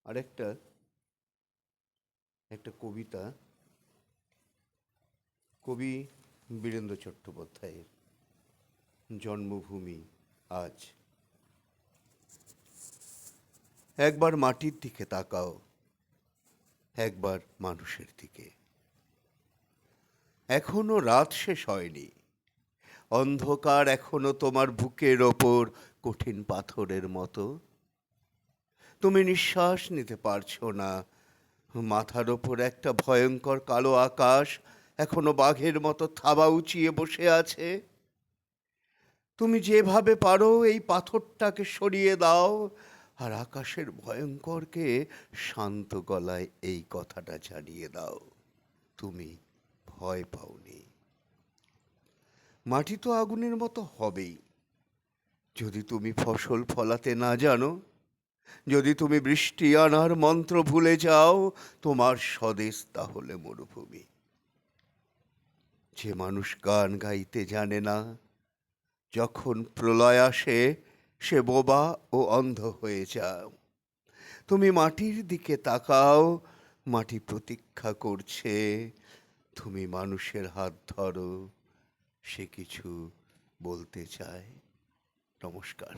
আরেকটা একটা কবিতা কবি বীরেন্দ্র চট্টোপাধ্যায়ের, জন্মভূমি আজ। একবার মাটির দিকে তাকাও, একবার মানুষের দিকে। এখনো রাত শেষ হয়নি, অন্ধকার এখনো তোমার বুকের ওপর কঠিন পাথরের মতো। তুমি নিঃশ্বাস নিতে পারছো না, মাথার ওপর একটা ভয়ঙ্কর কালো আকাশ এখনো বাঘের মতো থাবা উঁচিয়ে বসে আছে। তুমি যেভাবে পারো এই পাথরটাকে সরিয়ে দাও, আর আকাশের ভয়ঙ্করকে শান্ত গলায় এই কথাটা জানিয়ে দাও, তুমি ভয় পাওনি। মাটি তো আগুনের মতো হবেই যদি তুমি ফসল ফলাতে না জানো, যদি তুমি বৃষ্টি আনার মন্ত্র ভুলে যাও। তোমার স্বদেশ তাহলে মরুভূমি। যে মানুষ গান গাইতে জানে না, যখন প্রলয় আসে সে বোবা ও অন্ধ হয়ে যাও। তুমি মাটির দিকে তাকাও, মাটি প্রতীক্ষা করছে। তুমি মানুষের হাত ধরো, সে কিছু বলতে চায়। নমস্কার।